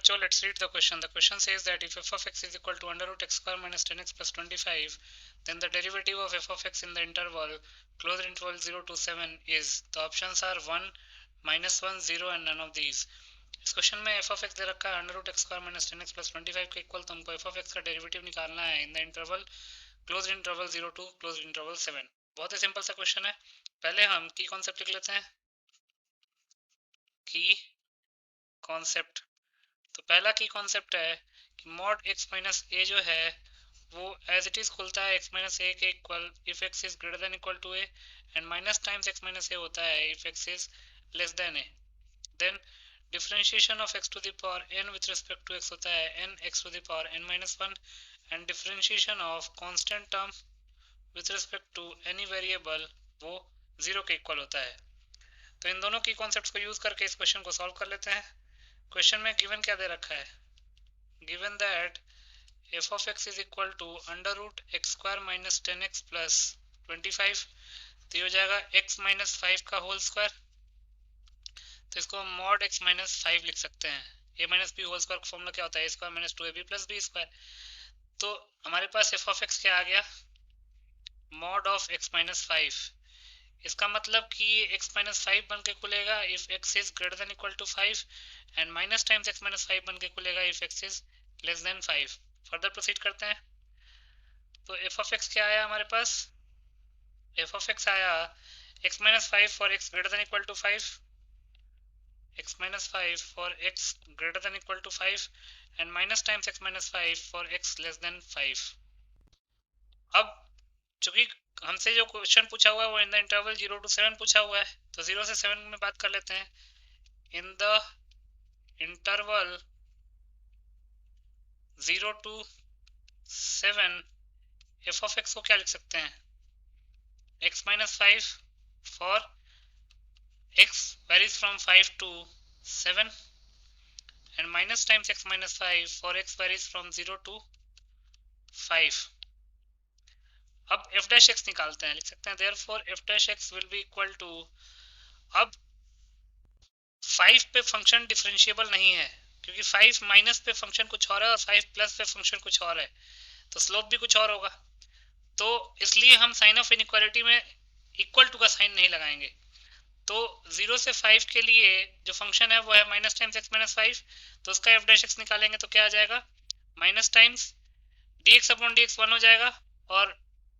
बच्चों, let's read the question. The question says that if f of x is equal to under root x square minus 10x plus 25, then the derivative of f of x in the interval closed interval 0 to 7 is. The options are 1, -1, 0 and none of these. इस question में f of x दे रखा है under root x square minus 10x plus 25 के equal, तो हमको f of x का derivative निकालना है in the interval close interval 0 to close interval 7. बहुत ही सिंपल सा क्वेश्चन है. पहले हम की कॉन्सेप्ट लिख लेते हैं. की कॉन्सेप्ट. तो पहला की कॉन्सेप्ट है कि मॉड x माइनस ए जो है वो एज इट इज खुलता है x माइनस ए के equal if x is greater than equal to a, and minus times x minus a होता है if x is less than a. Then differentiation of x to the power n with respect to x होता है n x to the power n minus 1, and differentiation of constant term with respect to any variable वो 0 के equal होता है. तो इन दोनों की concepts को यूज करके इस क्वेश्चन को सॉल्व कर लेते हैं. क्वेश्चन में गिवन क्या दे रखा है? Given that f of x is equal to under root x square minus 10x plus 25, तो ये हो जाएगा x माइनस 5 का होल स्क्वायर. तो इसको हम मॉड x माइनस 5 लिख सकते हैं. a minus b whole square का फॉर्मूला क्या होता है? a square minus 2ab plus b square. तो हमारे पास f of x क्या आ गया? Mod of x minus 5. इसका मतलब कि ये x माइनस 5 बन के खुलेगा if x is greater than equal to 5, and minus times x minus 5 बन के खुलेगा if x is less than 5. Further proceed करते हैं. तो f of x क्या आया हमारे पास? f of x आया x minus 5 for x greater than equal to 5, x minus 5 for x greater than equal to 5, and minus times x minus 5 for x less than 5. अब चूंकि हमसे जो question पूछा हुआ है वो इन द इंटरवल 0 टू 7 पूछा हुआ है, तो 0 से 7 में बात कर लेते हैं. In the interval 0 to 7 f of x को क्या लिख सकते हैं? x minus 5 for x varies from 5 to 7, and minus times x minus 5 for x varies from 0 to 5. अब f डैश x निकालते हैं. लिख सकते हैं therefore f dash x will be equal to, अब 5 पे फंक्शन डिफरेंशिएबल नहीं है क्योंकि 5 माइनस पे फंक्शन कुछ और है और 5 प्लस पे फंक्शन कुछ और है, तो स्लोप भी कुछ और होगा. तो इसलिए हम साइन ऑफ इनइक्वालिटी में इक्वल टू का साइन नहीं लगाएंगे. तो 0 से 5 के लिए जो फंक्शन है वो है माइनस टाइम्स x माइनस 5, तो उसका f डैश x निकालेंगे तो क्या आ जाएगा? Minus times dx upon dx 1 हो जाएगा, और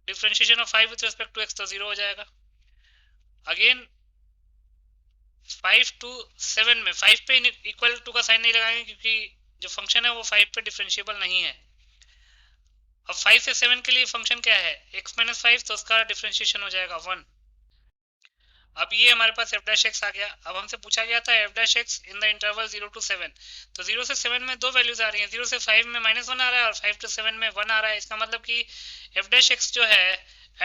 differentiation of 5 with respect to x तो 0 हो जाएगा. अगेन 5 टू 7 में 5 पे इक्वल टू का साइन नहीं लगाएंगे क्योंकि जो फंक्शन है वो 5 पे डिफरेंशिएबल नहीं है. अब 5 से 7 के लिए फंक्शन क्या है? x माइनस 5, तो उसका डिफरेंशिएशन हो जाएगा 1. अब ये हमारे पास f डैश x आ गया. अब हमसे पूछा गया था f dash x in the interval 0 to 7, तो 0 से 7 में दो वैल्यूज आ रही हैं. 0 से 5 में -1 आ रहा है और 5 टू 7 में 1 आ रहा है. इसका मतलब कि f डैश x जो है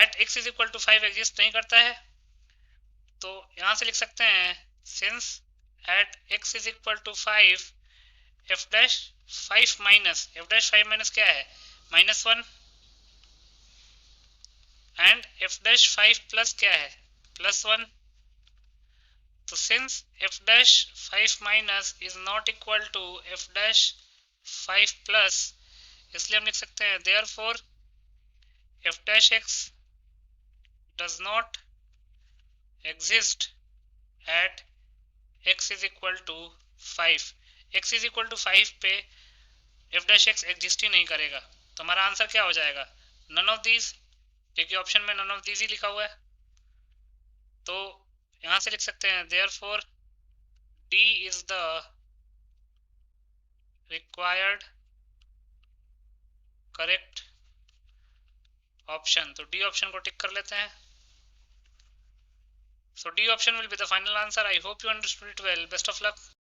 at x is equal to 5 exist नहीं करता है. तो यहाँ से लिख सकते हैं since at x is equal to 5 f dash 5 minus f dash 5 minus क्या है? -1, एंड f डैश 5 प्लस क्या है? +1. तो since f dash 5 minus is not equal to f dash 5 plus, इसलिए हम लिख सकते हैं therefore f dash x does not exist at x is equal to 5. x is equal to 5 पे f dash x exist ही नहीं करेगा. तो हमारा आंसर क्या हो जाएगा? नन ऑफ दीज, क्योंकि ऑप्शन में नन ऑफ दीज ही लिखा हुआ है. तो यहां से लिख सकते हैं therefore D is the required correct option. तो D ऑप्शन को टिक कर लेते हैं. So D option will be the final answer. I hope you understood it well. Best of luck.